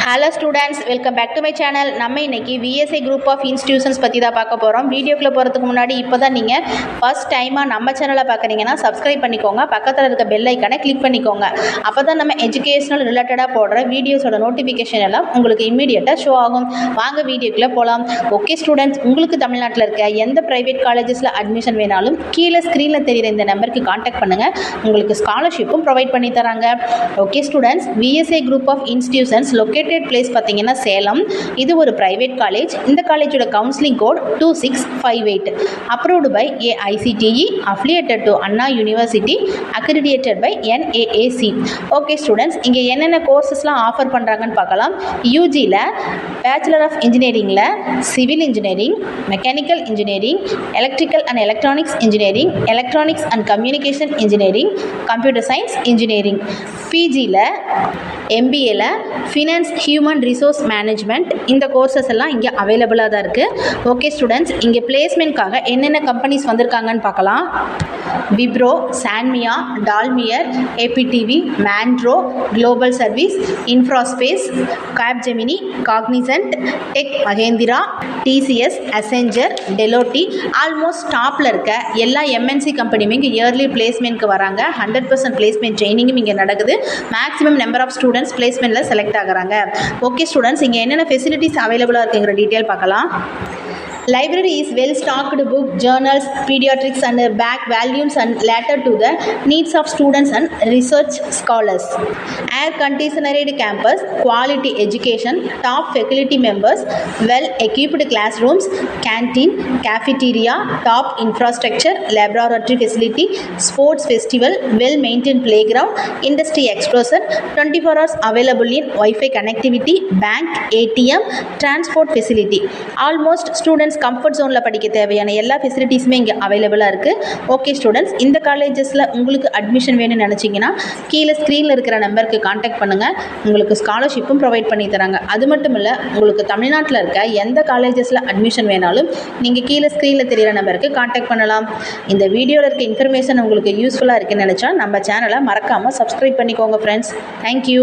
Hello students, welcome back to my channel. நம்ம இன்னைக்கு VSA group of institutions பத்தி தான் பார்க்க போறோம். வீடியோக்குள்ள போறதுக்கு முன்னாடி இப்போதான் நீங்க ஃபர்ஸ்ட் டைமா நம்ம சேனலை பார்க்கறீங்கன்னா Subscribe பண்ணிக்கோங்க. பக்கத்துல இருக்க பெல் ஐகானை கிளிக் பண்ணிக்கோங்க. அப்பதான் நம்ம எஜுகேஷனல் ரிலேட்டடா போடுற வீடியோஸோட நோட்டிஃபிகேஷன் எல்லாம் உங்களுக்கு இமிடியேட்டா ஷோ ஆகும். வாங்க வீடியோக்குள்ள போலாம். ஓகே ஸ்டூடெண்ட்ஸ், உங்களுக்கு தமிழ்நாட்டில் இருக்க எந்த பிரைவேட் காலேஜஸ்ல அட்மிஷன் வேணாலும் கீழே ஸ்கிரீன்ல தெரியுற இந்த நம்பருக்கு கான்டாக்ட் பண்ணுங்க. உங்களுக்கு ஸ்காலர்ஷிப்பும் ப்ரொவைட் பண்ணி தராங்க. Okay students, VSA group of institutions located place பார்த்தீங்கன்னா சேலம். இது ஒரு பிரைவேட் காலேஜ். இந்த காலேஜோட counselling code 2658. Approved by AICTE, affiliated to Anna university, accredited by NAAC. Okay students, இங்கே என்னென்ன கோர்சஸ்லாம் ஆஃபர் பண்ணுறாங்கன்னு பார்க்கலாம். யூஜியில் பேச்சுலர் ஆஃப் இன்ஜினியரிங்கில் civil engineering, mechanical engineering, electrical and electronics engineering, electronics and communication engineering, computer science engineering. பிஜியில் MBAல finance human resource management. இந்த கோர்சஸ் எல்லாம் இங்கே அவைலபிளாக தான் இருக்குது. ஓகே ஸ்டூடெண்ட்ஸ், இங்கே பிளேஸ்மெண்ட்காக என்னென்ன கம்பெனிஸ் வந்திருக்காங்கன்னு பார்க்கலாம். விப்ரோ, சான்மியா, டால்மியர், APTV, மேண்ட்ரோ, குளோபல் சர்வீஸ், இன்ஃப்ராஸ்பேஸ், Capgemini, Cognizant, Tech Mahindra, TCS, Accenture, Deloitte, almost டாப்பில் இருக்க எல்லா MNC கம்பெனியுமே இங்கே இயர்லி பிளேஸ்மெண்ட்க்கு வராங்க. 100% பிளேஸ்மெண்ட் ட்ரைனிங்கும் இங்கே நடக்குது. மேக்ஸிமம் நம்பர் ஆஃப் ஸ்டூடெண்ட்ஸ் பிளேஸ்மெண்ட்டில் செலக்ட் ஆகுறாங்க. ஓகே ஸ்டூடெண்ட்ஸ், இங்கே என்னென்ன ஃபெசிலிட்டிஸ் அவைலபிளாக இருக்குங்கிற டீட்டெயில் பார்க்கலாம். Library is well stocked book, journals, pediatrics and back volumes and later to the needs of students and research scholars. Air conditioned campus, quality education, top faculty members, well equipped classrooms, canteen, cafeteria, top infrastructure, laboratory facility, sports festival, well maintained playground, industry exposure, 24 hours available in Wi-Fi connectivity, bank, ATM, transport facility. Almost students comfort ஜோனில் படிக்க தேவையான எல்லா ஃபெசிலிட்டிஸுமே இங்கே அவைலபிளாக இருக்குது. Okay students, இந்த காலேஜஸில் உங்களுக்கு அட்மிஷன் வேணும்னு நினச்சிங்கன்னா கீழே ஸ்க்ரீனில் இருக்கிற நம்பருக்கு கான்டாக்ட் பண்ணுங்கள். உங்களுக்கு ஸ்காலர்ஷிப்பும் ப்ரொவைட் பண்ணி தராங்க. அது மட்டும் இல்லை, உங்களுக்கு தமிழ்நாட்டில் இருக்க எந்த காலேஜஸில் அட்மிஷன் வேணாலும் நீங்கள் கீழே ஸ்க்ரீனில் தெரிகிற நம்பருக்கு கான்டாக்ட் பண்ணலாம். இந்த வீடியோவில் இருக்க இன்ஃபர்மேஷன் உங்களுக்கு யூஸ்ஃபுல்லாக இருக்குன்னு நினச்சா நம்ம சேனலை மறக்காமல் சப்ஸ்கிரைப் பண்ணிக்கோங்க ஃப்ரெண்ட்ஸ். தேங்க்யூ.